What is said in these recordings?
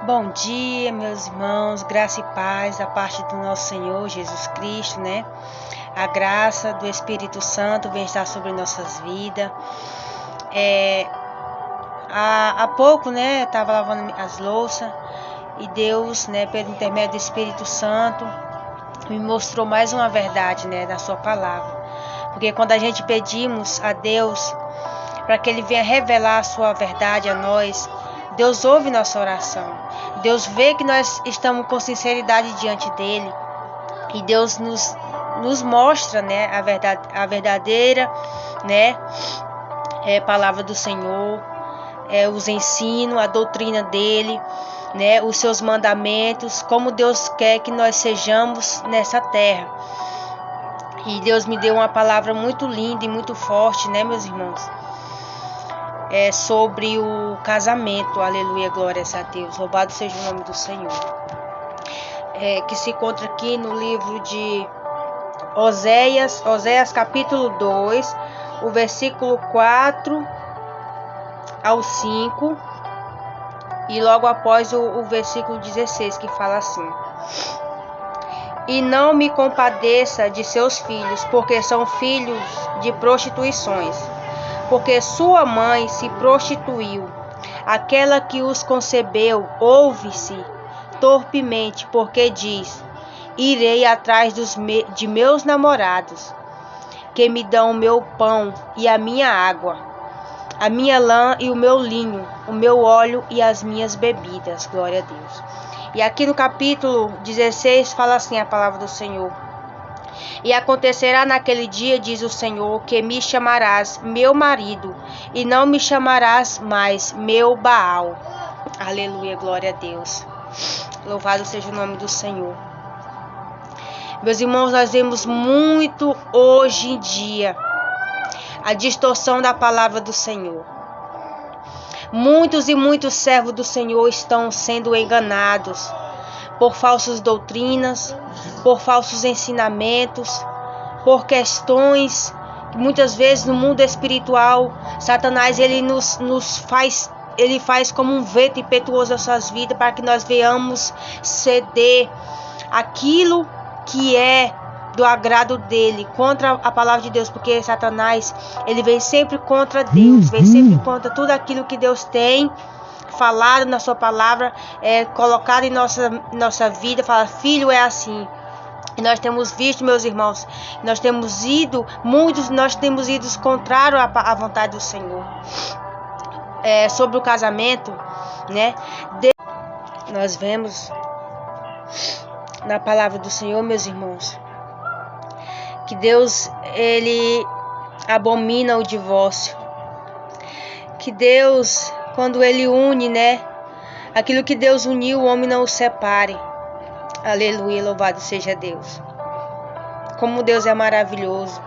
Bom dia, meus irmãos, graça e paz da parte do nosso Senhor Jesus Cristo, né? A graça do Espírito Santo vem estar sobre nossas vidas. Há pouco, né, estava lavando as louças e Deus, né, pelo intermédio do Espírito Santo, me mostrou mais uma verdade, né, da sua palavra. Porque quando a gente pedimos a Deus para que Ele venha revelar a sua verdade a nós, Deus ouve nossa oração. Deus vê que nós estamos com sinceridade diante dele e Deus nos mostra, né, a verdadeira, né, palavra do Senhor, os ensinos, a doutrina dele, né, os seus mandamentos, como Deus quer que nós sejamos nessa terra. E Deus me deu uma palavra muito linda e muito forte, né, meus irmãos? Sobre o casamento, aleluia, glórias a Deus, louvado seja o nome do Senhor, que se encontra aqui no livro de Oséias capítulo 2, o versículo 4 ao 5, e logo após o versículo 16, que fala assim: E não me compadeça de seus filhos, porque são filhos de prostituições, porque sua mãe se prostituiu. Aquela que os concebeu ouve-se torpemente, porque diz: Irei atrás de meus namorados, que me dão o meu pão e a minha água, a minha lã e o meu linho, o meu óleo e as minhas bebidas. Glória a Deus. E aqui no capítulo 16 fala assim a palavra do Senhor: E acontecerá naquele dia, diz o Senhor, que me chamarás meu marido, e não me chamarás mais meu Baal. Aleluia, glória a Deus. Louvado seja o nome do Senhor. Meus irmãos, nós vemos muito hoje em dia a distorção da palavra do Senhor. Muitos e muitos servos do Senhor estão sendo enganados por falsas doutrinas, por falsos ensinamentos, por questões que muitas vezes no mundo espiritual, Satanás ele faz como um vento impetuoso nas suas vidas para que nós venhamos ceder aquilo que é do agrado dele, contra a palavra de Deus, porque Satanás ele vem sempre contra Deus, vem sempre contra tudo aquilo que Deus tem falado na sua palavra, colocado em nossa vida. Fala: filho, é assim. E nós temos visto, meus irmãos, nós temos ido contrário à vontade do Senhor. Sobre o casamento, né? Nós vemos na palavra do Senhor, meus irmãos, que Deus ele abomina o divórcio. Que Deus, quando ele une, né, aquilo que Deus uniu, o homem não o separe. Aleluia, louvado seja Deus. Como Deus é maravilhoso.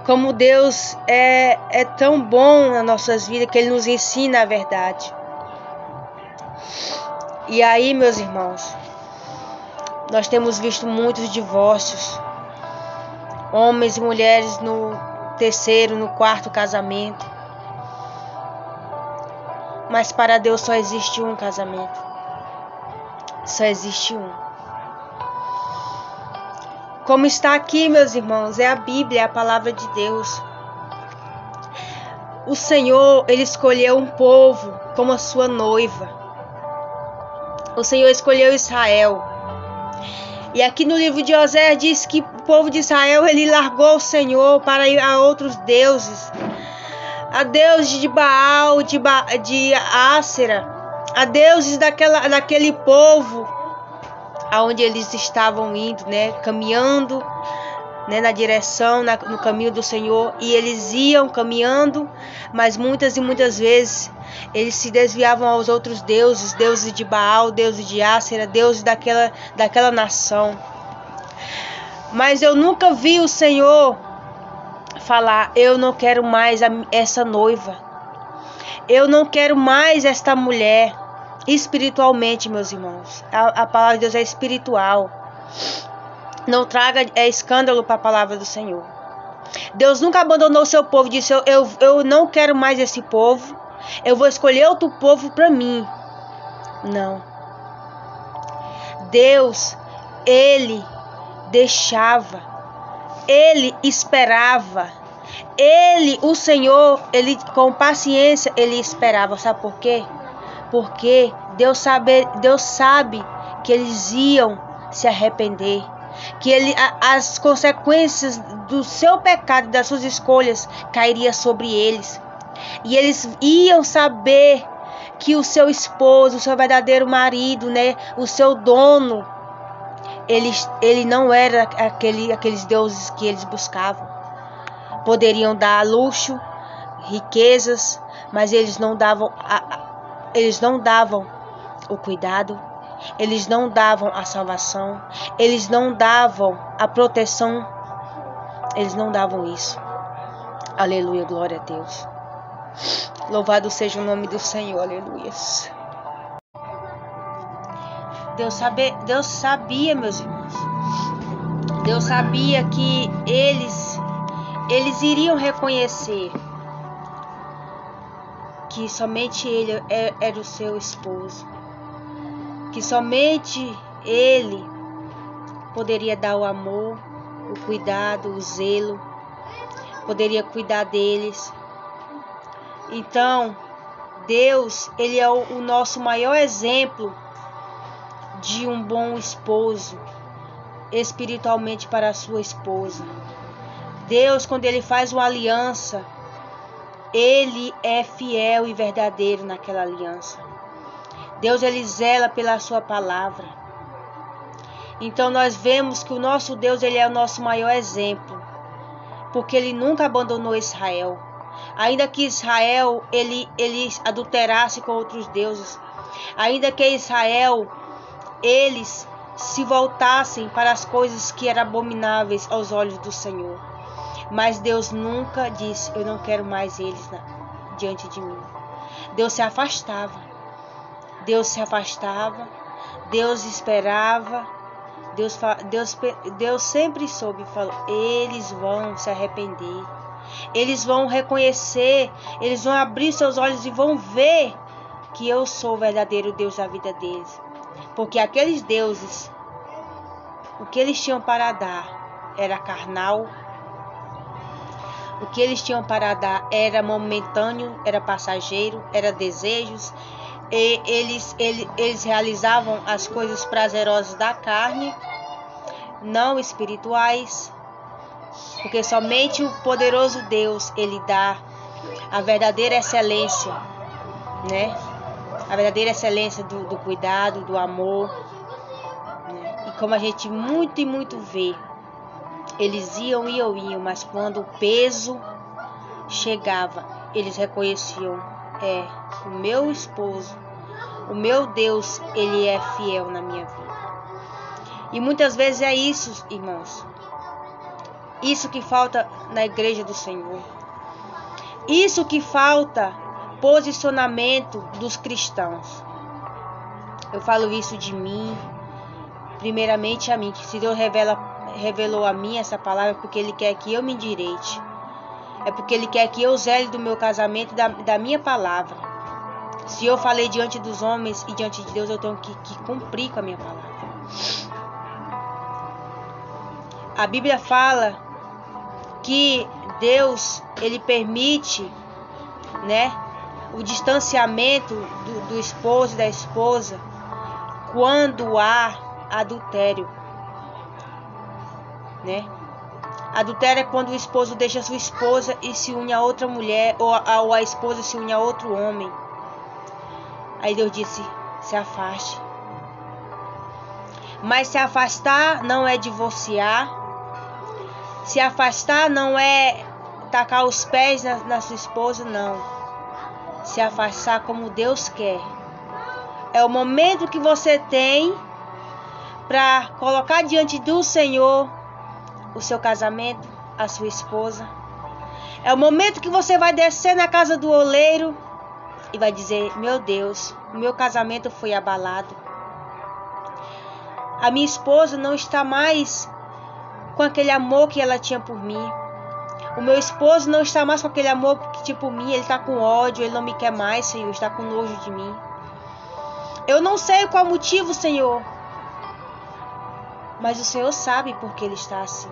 Como Deus é tão bom nas nossas vidas, que ele nos ensina a verdade. E aí, meus irmãos, nós temos visto muitos divórcios. Homens e mulheres no terceiro, no quarto casamento. Mas para Deus só existe um casamento. Só existe um. Como está aqui, meus irmãos, é a Bíblia, é a palavra de Deus. O Senhor, ele escolheu um povo como a sua noiva. O Senhor escolheu Israel. E aqui no livro de Oséias diz que o povo de Israel, ele largou o Senhor para ir a outros deuses. A deuses de Baal, de Ácera, a deuses daquele povo, aonde eles estavam indo, né, caminhando, né, na direção, no caminho do Senhor, e eles iam caminhando, mas muitas e muitas vezes eles se desviavam aos outros deuses, deuses de Baal, deuses de Ácera, deuses daquela nação. Mas eu nunca vi o Senhor falar: eu não quero mais essa noiva, eu não quero mais esta mulher. Espiritualmente, meus irmãos, a palavra de Deus é espiritual. Não traga escândalo para a palavra do Senhor. Deus nunca abandonou o seu povo, disse: eu não quero mais esse povo, eu vou escolher outro povo para mim. Não. Deus, Ele deixava, Ele esperava, Ele, o Senhor, Ele com paciência, Ele esperava. Sabe por quê? Porque Deus sabe que eles iam se arrepender, que as consequências do seu pecado, das suas escolhas, cairiam sobre eles. E eles iam saber que o seu esposo, o seu verdadeiro marido, né, o seu dono, ele não era aqueles deuses que eles buscavam. Poderiam dar luxo, riquezas, mas eles não davam o cuidado, eles não davam a salvação, eles não davam a proteção, eles não davam isso. Aleluia, glória a Deus. Louvado seja o nome do Senhor, aleluia. Deus sabia, meus irmãos. Deus sabia que eles iriam reconhecer que somente ele era o seu esposo, que somente ele poderia dar o amor, o cuidado, o zelo, poderia cuidar deles. Então, Deus, ele é o nosso maior exemplo de um bom esposo espiritualmente para a sua esposa. Deus, quando ele faz uma aliança, ele é fiel e verdadeiro naquela aliança. Deus, ele zela pela sua palavra. Então nós vemos que o nosso Deus, ele é o nosso maior exemplo, porque ele nunca abandonou Israel. Ainda que Israel ele adulterasse com outros deuses, ainda que Israel eles se voltassem para as coisas que eram abomináveis aos olhos do Senhor, mas Deus nunca disse: eu não quero mais eles diante de mim. Deus se afastava, Deus esperava, Deus sempre soube e falou: eles vão se arrepender, eles vão reconhecer, eles vão abrir seus olhos e vão ver que eu sou o verdadeiro Deus da vida deles. Porque aqueles deuses, o que eles tinham para dar era carnal, o que eles tinham para dar era momentâneo, era passageiro, era desejos. E eles realizavam as coisas prazerosas da carne, não espirituais, porque somente o poderoso Deus, ele dá a verdadeira excelência, né? A verdadeira excelência do cuidado, do amor, né? E como a gente muito vê, eles iam, mas quando o peso chegava, eles reconheciam: o meu esposo, o meu Deus, ele é fiel na minha vida. E muitas vezes é isso, irmãos. Isso que falta na igreja do Senhor. Isso que falta posicionamento dos cristãos. Eu falo isso de mim, primeiramente a mim, que se Deus revelou a mim essa palavra, é porque Ele quer que eu me endireite. É porque Ele quer que eu zele do meu casamento e da minha palavra. Se eu falei diante dos homens e diante de Deus, eu tenho que cumprir com a minha palavra. A Bíblia fala que Deus, ele permite, né, o distanciamento do esposo e da esposa quando há adultério, né? Adultério é quando o esposo deixa a sua esposa e se une a outra mulher, ou a esposa se une a outro homem. Aí Deus disse: se afaste. Mas se afastar não é divorciar. Se afastar não é tacar os pés na sua esposa, não. Se afastar como Deus quer. É o momento que você tem para colocar diante do Senhor o seu casamento, a sua esposa. É o momento que você vai descer na casa do oleiro e vai dizer: meu Deus, o meu casamento foi abalado. A minha esposa não está mais com aquele amor que ela tinha por mim. O meu esposo não está mais com aquele amor que tinha por mim. Ele está com ódio, ele não me quer mais, Senhor, está com nojo de mim. Eu não sei qual motivo, Senhor, mas o Senhor sabe por que ele está assim.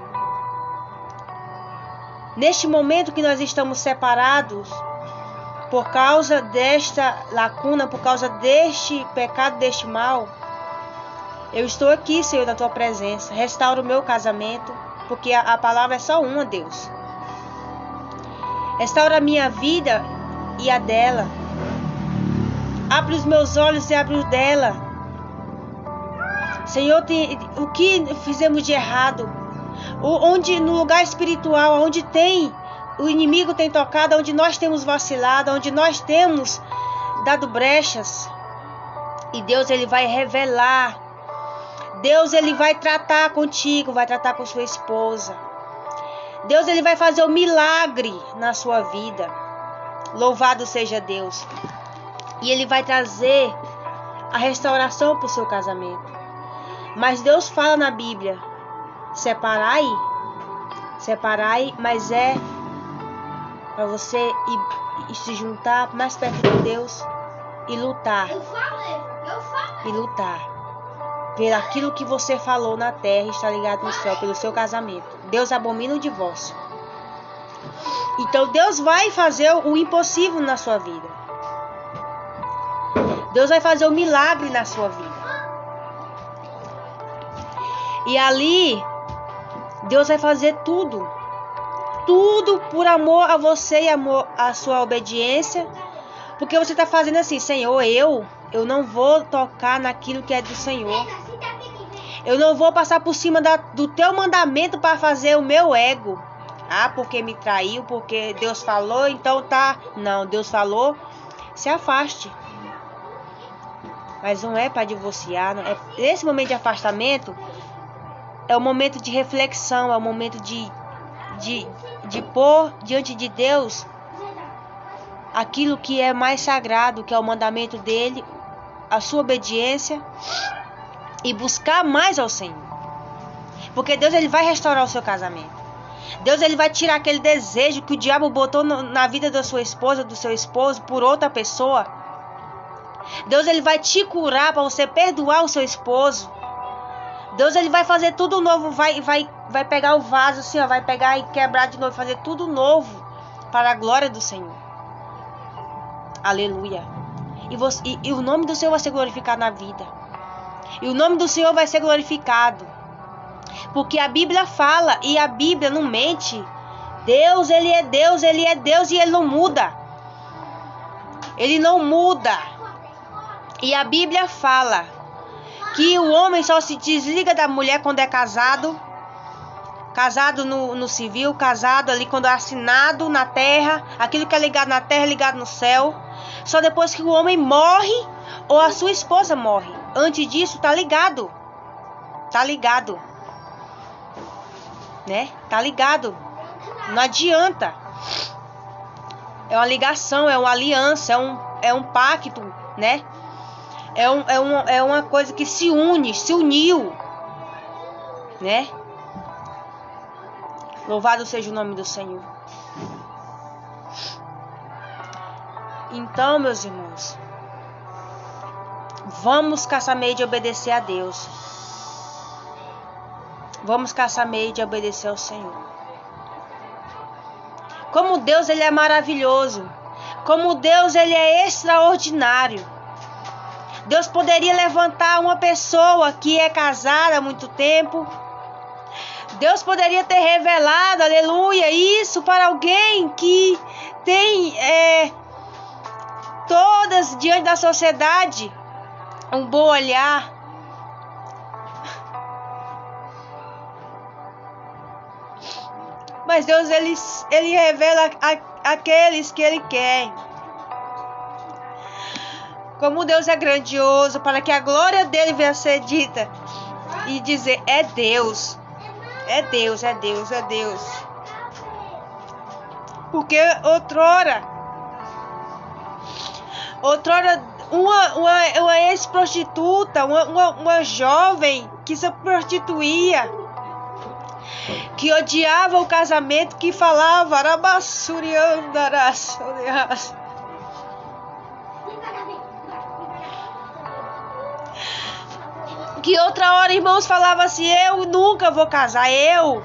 Neste momento que nós estamos separados, por causa desta lacuna, por causa deste pecado, deste mal, eu estou aqui, Senhor, na tua presença. Restaura o meu casamento, porque a palavra é só uma, Deus. Restaura a minha vida e a dela. Abre os meus olhos e abre os dela. Senhor, o que fizemos de errado? Onde no lugar espiritual, onde o inimigo tem tocado, onde nós temos vacilado, onde nós temos dado brechas. E Deus, ele vai revelar. Deus, ele vai tratar contigo, vai tratar com sua esposa. Deus, ele vai fazer um milagre na sua vida. Louvado seja Deus. E ele vai trazer a restauração para o seu casamento. Mas Deus fala na Bíblia: separai, mas é para você ir se juntar mais perto de Deus e lutar. E lutar pelo aquilo que você falou na terra está ligado no céu, pelo seu casamento. Deus abomina o divórcio. Então Deus vai fazer o impossível na sua vida. Deus vai fazer um milagre na sua vida. E ali, Deus vai fazer tudo. Tudo por amor a você e amor à sua obediência. Porque você está fazendo assim: Senhor, eu não vou tocar naquilo que é do Senhor. Eu não vou passar por cima do teu mandamento para fazer o meu ego. Ah, porque me traiu, porque Deus falou, então tá. Não, Deus falou, se afaste. Mas não é para divorciar. Não é. Esse momento de afastamento é o momento de reflexão, é o momento de pôr diante de Deus aquilo que é mais sagrado, que é o mandamento dele, a sua obediência, e buscar mais ao Senhor. Porque Deus, ele vai restaurar o seu casamento. Deus, ele vai tirar aquele desejo que o diabo botou na vida da sua esposa, do seu esposo, por outra pessoa. Deus, ele vai te curar para você perdoar o seu esposo. Deus, ele vai fazer tudo novo, vai pegar o vaso assim, ó, vai pegar e quebrar de novo, fazer tudo novo para a glória do Senhor. Aleluia. E o nome do Senhor vai ser glorificado na vida. E o nome do Senhor vai ser glorificado. Porque a Bíblia fala, e a Bíblia não mente. Deus, ele é Deus, e ele não muda. Ele não muda. E a Bíblia fala que o homem só se desliga da mulher quando é casado. Casado no civil, casado ali quando é assinado na terra. Aquilo que é ligado na terra é ligado no céu. Só depois que o homem morre ou a sua esposa morre. Antes disso, tá ligado. Tá ligado. Né? Tá ligado. Não adianta. É uma ligação, é uma aliança, é um pacto, né? É uma coisa que se uniu, né? Louvado seja o nome do Senhor. Então, meus irmãos, vamos caçar meio de obedecer a Deus. Vamos caçar meio de obedecer ao Senhor. Como Deus, ele é maravilhoso. Como Deus, ele é extraordinário. Deus poderia levantar uma pessoa que é casada há muito tempo. Deus poderia ter revelado, aleluia, isso para alguém que tem todas diante da sociedade um bom olhar. Mas Deus, ele revela aqueles que ele quer. Como Deus é grandioso, para que a glória dele venha a ser dita e dizer: é Deus, é Deus, é Deus, é Deus. Porque outrora uma ex-prostituta, uma jovem que se prostituía, que odiava o casamento, que falava Que outra hora, irmãos, falava assim, eu nunca vou casar, eu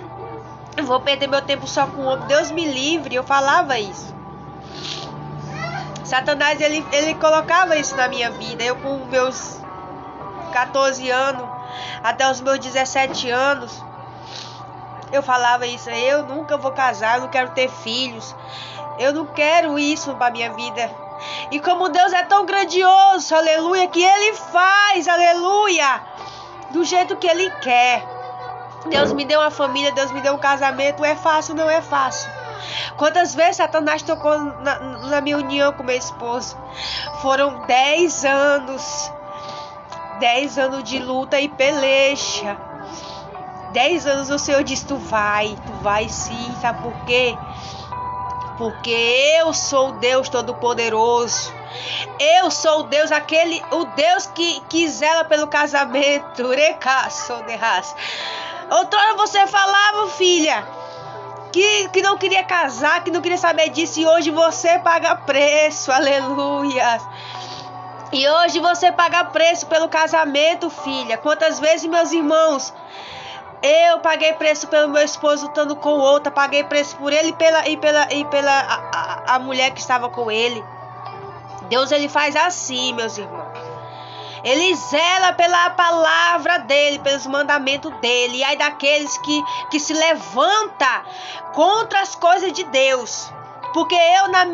vou perder meu tempo só com homem, Deus me livre. Eu falava isso. Satanás, ele colocava isso na minha vida. Eu com meus 14 anos, até os meus 17 anos, eu falava isso, eu nunca vou casar, eu não quero ter filhos, eu não quero isso pra minha vida. E como Deus é tão grandioso, aleluia, que Ele faz, aleluia, do jeito que Ele quer. Deus me deu uma família, Deus me deu um casamento. É fácil? Não é fácil. Quantas vezes Satanás tocou na minha união com meu esposo? Foram 10 anos. 10 anos de luta e peleja. 10 anos o Senhor disse, tu vai sim. Sabe por quê? Porque eu sou o Deus Todo-Poderoso. Eu sou o Deus, o Deus que zela pelo casamento. Outrora você falava, filha, que não queria casar, que não queria saber disso. E hoje você paga preço, aleluia. E hoje você paga preço pelo casamento, filha. Quantas vezes, meus irmãos, eu paguei preço pelo meu esposo estando com outra, paguei preço por ele e pela a mulher que estava com ele. Deus, ele faz assim, meus irmãos. Ele zela pela palavra dele, pelos mandamentos dele. E aí daqueles que se levanta contra as coisas de Deus. Porque eu, na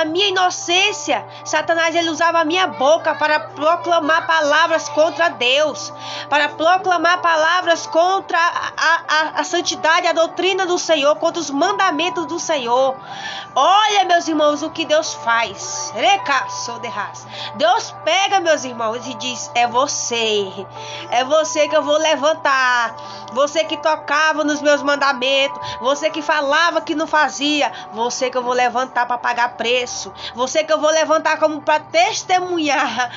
minha inocência, Satanás, ele usava a minha boca para proclamar palavras contra Deus, para proclamar palavras contra a santidade, a doutrina do Senhor, contra os mandamentos do Senhor. Olha, meus irmãos, o que Deus faz. Deus pega, meus irmãos, e diz, é você que eu vou levantar. Você que tocava nos meus mandamentos, você que falava que não fazia, você que eu vou levantar para pagar preço, você que eu vou levantar como para testemunhar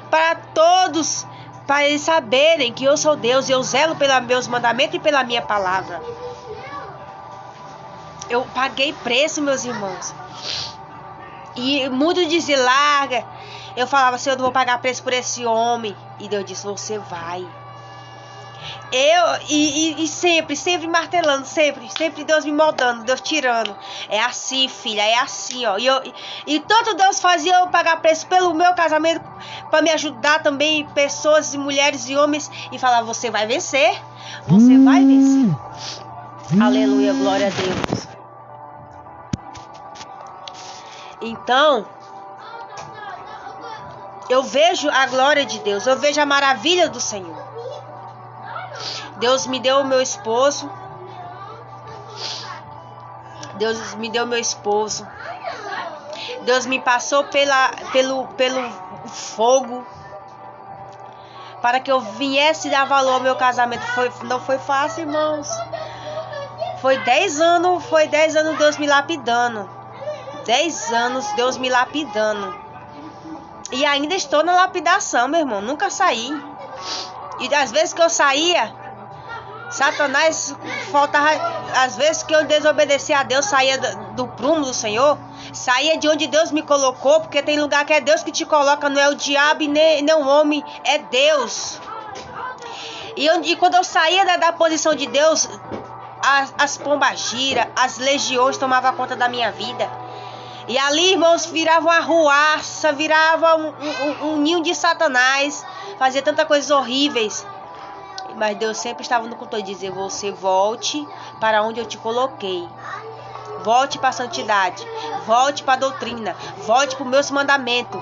para todos, para eles saberem que eu sou Deus e eu zelo pelos meus mandamentos e pela minha palavra. Eu paguei preço, meus irmãos. E muito dizia, larga. Eu falava, Senhor, eu não vou pagar preço por esse homem. E Deus disse, você vai. E sempre martelando, sempre Deus me moldando, Deus tirando. É assim, filha, é assim, ó. E tanto Deus fazia eu pagar preço pelo meu casamento, para me ajudar também, pessoas e mulheres e homens, e falar, você vai vencer, você vai vencer. Aleluia, glória a Deus. Então, eu vejo a glória de Deus, eu vejo a maravilha do Senhor. Deus me deu o meu esposo. Deus me deu meu esposo. Deus me passou pelo fogo para que eu viesse dar valor ao meu casamento. Não foi fácil, irmãos. Foi 10 anos Deus me lapidando. 10 anos Deus me lapidando. E ainda estou na lapidação, meu irmão. Nunca saí. E às vezes que eu saía, Satanás faltava, às vezes que eu desobedecia a Deus, saía do prumo do Senhor, saía de onde Deus me colocou, porque tem lugar que é Deus que te coloca, não é o diabo e nem o homem, é Deus. E quando eu saía da posição de Deus, as pombagiras, as legiões tomavam conta da minha vida. E ali, irmãos, virava uma ruaça, virava um ninho de Satanás, fazia tantas coisas horríveis. Mas Deus sempre estava no controle de dizer, você volte para onde eu te coloquei. Volte para a santidade. Volte para a doutrina. Volte para os meus mandamentos.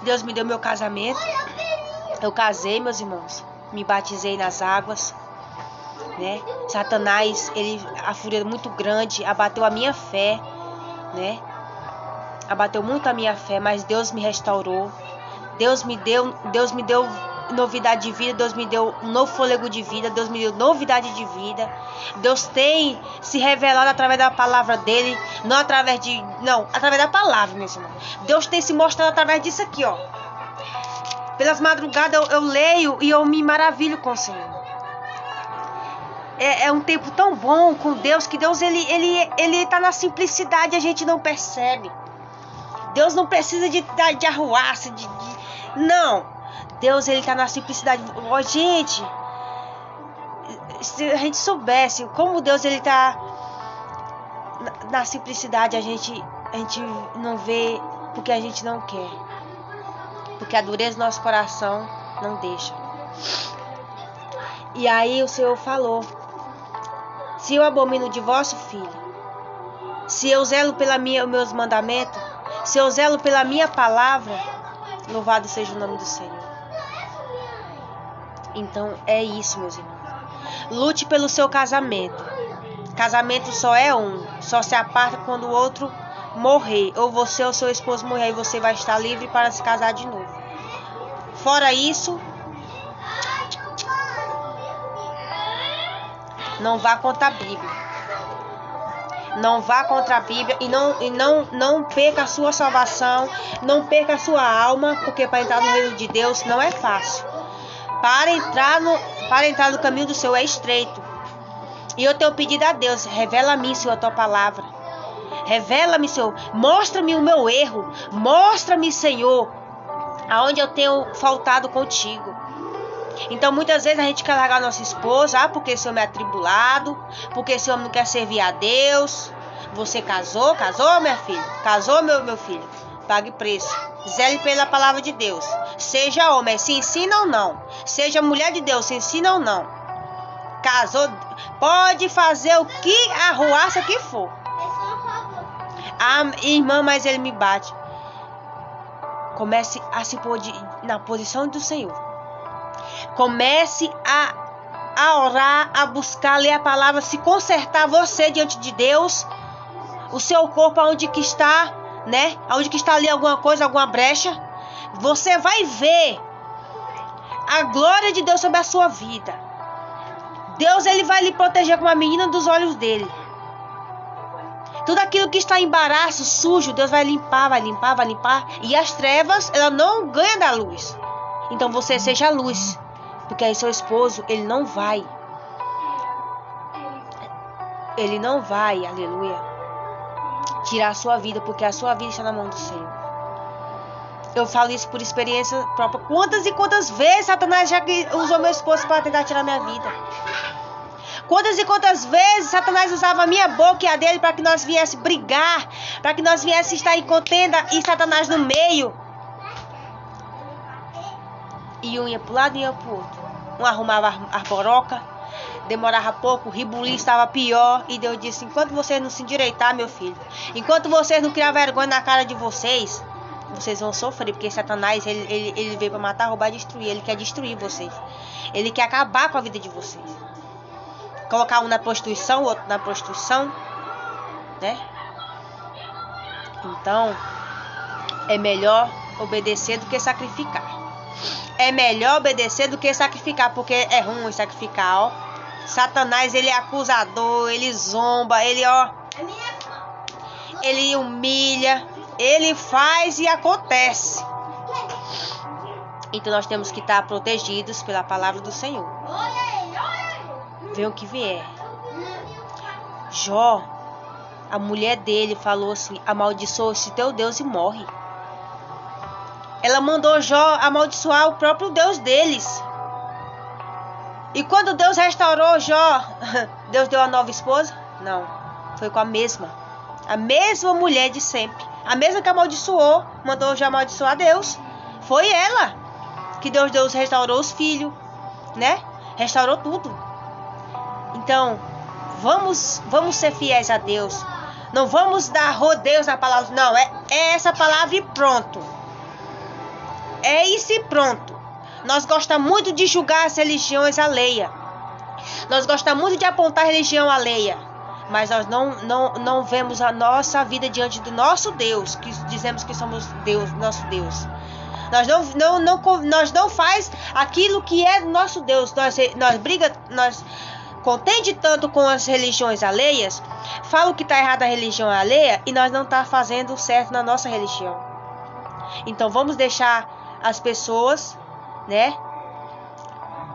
Deus me deu meu casamento. Eu casei, meus irmãos. Me batizei nas águas. Né? Satanás, a fúria muito grande, abateu a minha fé. Né? Abateu muito a minha fé, mas Deus me restaurou. Deus me deu novidade de vida, Deus me deu um novo fôlego de vida, Deus me deu novidade de vida. Deus tem se revelado através da palavra dele, através da palavra, meu irmão. Deus tem se mostrado através disso aqui, ó. Pelas madrugadas eu leio e eu me maravilho com o Senhor. É um tempo tão bom com Deus, que Deus ele tá na simplicidade, a gente não percebe. Deus não precisa de arruaça, Não. Deus, ele tá na simplicidade. Ó, gente, se a gente soubesse como Deus, ele tá na simplicidade, a gente não vê porque a gente não quer. Porque a dureza do nosso coração não deixa. E aí o Senhor falou: se eu abomino de vosso filho, se eu zelo pelos meus mandamentos, se eu zelo pela minha palavra, louvado seja o nome do Senhor. Então é isso, meus irmãos. Lute pelo seu casamento. Casamento só é um. Só se aparta quando o outro morrer. Ou você ou seu esposo morrer. E você vai estar livre para se casar de novo. Fora isso, não vá contra a Bíblia. Não vá contra a Bíblia. E não perca a sua salvação. Não perca a sua alma. Porque para entrar no reino de Deus não é fácil. Para entrar no caminho do Senhor é estreito. E eu tenho pedido a Deus: revela a mim, Senhor, a tua palavra. Revela-me, Senhor. Mostra-me o meu erro. Mostra-me, Senhor, aonde eu tenho faltado contigo. Então, muitas vezes a gente quer largar a nossa esposa. Porque esse homem é atribulado. Porque esse homem não quer servir a Deus. Você casou, minha filha? Casou, meu filho? Pague preço. Zele pela palavra de Deus. Seja homem, se ensina ou não. Seja mulher de Deus, se ensina ou não. Casou, pode fazer o que arruaça que for. Ah, irmã, mas ele me bate. Comece a se pôr na posição do Senhor. Comece a orar, a buscar, ler a palavra, se consertar você diante de Deus. O seu corpo, aonde que está, né? Aonde que está ali alguma coisa, alguma brecha. Você vai ver a glória de Deus sobre a sua vida. Deus, ele vai lhe proteger como a menina dos olhos dele. Tudo aquilo que está em embaraço, sujo, Deus vai limpar, vai limpar, vai limpar. E as trevas, ela não ganha da luz. Então você seja a luz. Porque aí seu esposo, ele não vai, aleluia, tirar a sua vida. Porque a sua vida está na mão do Senhor. Eu falo isso por experiência própria. Quantas e quantas vezes Satanás já usou meu esposo para tentar tirar minha vida? Quantas e quantas vezes Satanás usava a minha boca e a dele para que nós viéssemos brigar, para que nós viéssemos estar em contenda e Satanás no meio. E um ia para um lado e ia para o outro. Um arrumava a boroca, demorava pouco, o ribuliço estava pior. E Deus disse: enquanto vocês não se endireitar, meu filho, enquanto vocês não criar vergonha na cara de vocês, vocês vão sofrer. Porque Satanás, ele veio para matar, roubar e destruir. Ele quer destruir vocês. Ele quer acabar com a vida de vocês. Colocar um na prostituição, o outro na prostituição, né? Então, é melhor obedecer do que sacrificar. É melhor obedecer do que sacrificar. Porque é ruim sacrificar, ó. Satanás, ele é acusador, ele zomba, ele humilha, ele faz e acontece. Então nós temos que estar protegidos pela palavra do Senhor. Vê o que vier. Jó, a mulher dele falou assim: amaldiçoa-se teu Deus e morre. Ela mandou Jó amaldiçoar o próprio Deus deles. E quando Deus restaurou Jó, Deus deu uma nova esposa? Não, foi com a mesma mulher de sempre. A mesma que amaldiçoou, mandou Jó amaldiçoar Deus. Foi ela que Deus restaurou os filhos, né? Restaurou tudo. Então, vamos ser fiéis a Deus. Não vamos dar rodeios na palavra. Não, é essa palavra e pronto. É isso e pronto. Nós gostamos muito de julgar as religiões alheias. Nós gostamos muito de apontar a religião alheia. Mas nós não vemos a nossa vida diante do nosso Deus, que dizemos que somos Deus, nosso Deus. Nós não faz aquilo que é do nosso Deus. Nós contende tanto com as religiões alheias, fala que está errado a religião alheia e nós não está fazendo certo na nossa religião. Então vamos deixar as pessoas, né?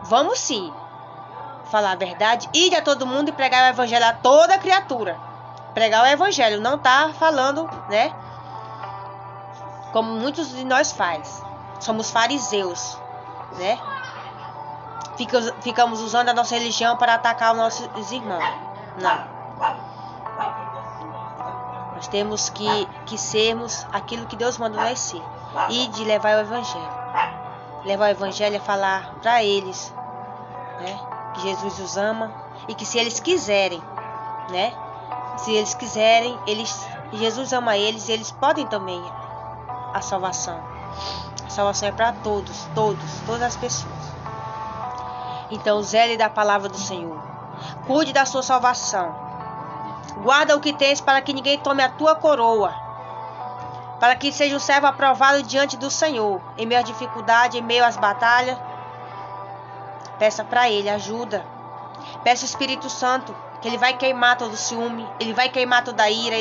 Vamos sim falar a verdade, ir a todo mundo e pregar o evangelho a toda criatura. Pregar o evangelho, não tá falando, né? Como muitos de nós faz. somos fariseus, né? Ficamos usando a nossa religião para atacar os nossos irmãos. Não. Nós temos que sermos aquilo que Deus manda nós ser. E de levar o Evangelho. Levar o Evangelho é falar para eles, né, que Jesus os ama. E que se eles quiserem, né? Se eles quiserem, Jesus ama eles e eles podem também a salvação. A salvação é para todas as pessoas. Então, zele da palavra do Senhor. Cuide da sua salvação. Guarda o que tens para que ninguém tome a tua coroa. Para que seja um servo aprovado diante do Senhor. Em meio à dificuldade, em meio às batalhas. Peça para Ele ajuda. Peça o Espírito Santo. Que Ele vai queimar todo o ciúme. Ele vai queimar toda a ira.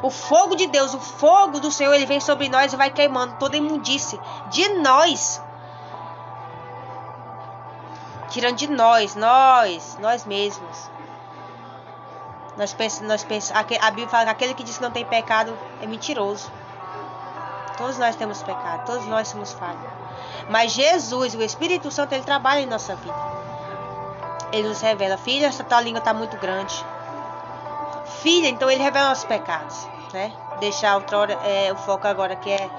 O fogo de Deus, o fogo do Senhor, Ele vem sobre nós e vai queimando toda a imundície de nós. Tirando de nós mesmos. Nós pensamos, a Bíblia fala que aquele que diz que não tem pecado é mentiroso. Todos nós temos pecado, todos nós somos falhos. Mas Jesus, o Espírito Santo, Ele trabalha em nossa vida. Ele nos revela, filha, essa tua língua está muito grande. Filha, então Ele revela nossos pecados, né? Deixar o foco agora que é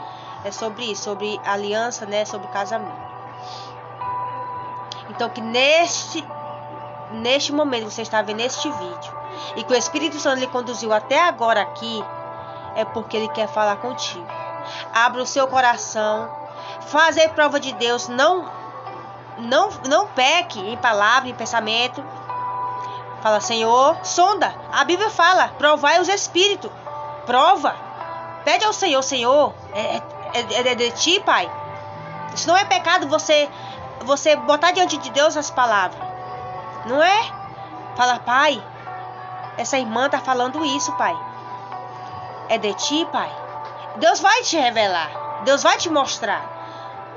sobre isso, sobre aliança, né? Sobre casamento. Então que neste momento você está vendo este vídeo e que o Espírito Santo lhe conduziu até agora aqui, é porque Ele quer falar contigo. Abra o seu coração, fazer prova de Deus, não peque em palavra, em pensamento. Fala, Senhor, sonda. A Bíblia fala, provai os espíritos. Prova. Pede ao Senhor, Senhor, é de ti, Pai. Isso não é pecado você botar diante de Deus as palavras. Não é? Fala, Pai, essa irmã está falando isso, Pai. É de ti, Pai. Deus vai te revelar. Deus vai te mostrar.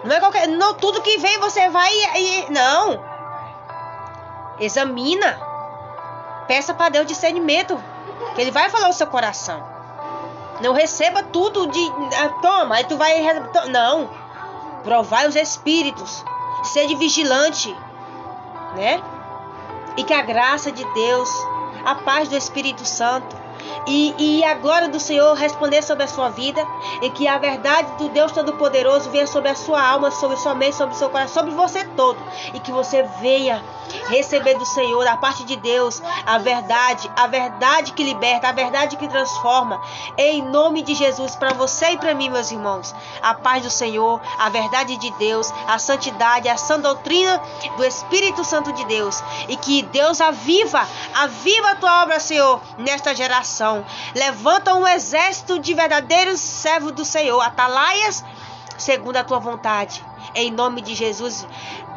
Não é não, tudo que vem você vai não. Examina. Peça para Deus discernimento. Que Ele vai falar o seu coração. Não receba tudo toma, aí tu vai... Não. Provai os espíritos. Sede vigilante, né? E que a graça de Deus, a paz do Espírito Santo e a glória do Senhor responder sobre a sua vida, e que a verdade do Deus Todo-Poderoso venha sobre a sua alma, sobre sua mente, sobre o seu coração, sobre você todo, e que você venha receber do Senhor, da parte de Deus, a verdade que liberta, a verdade que transforma, em nome de Jesus, para você e para mim, meus irmãos, a paz do Senhor, a verdade de Deus, a santidade, a sã doutrina do Espírito Santo de Deus, e que Deus aviva a tua obra, Senhor, nesta geração. Levanta um exército de verdadeiros servos do Senhor, atalaias segundo a tua vontade, em nome de Jesus.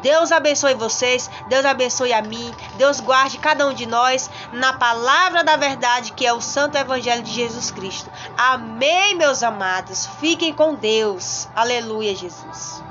Deus abençoe vocês, Deus abençoe a mim, Deus guarde cada um de nós na palavra da verdade, que é o Santo Evangelho de Jesus Cristo. Amém, meus amados. Fiquem com Deus. Aleluia, Jesus.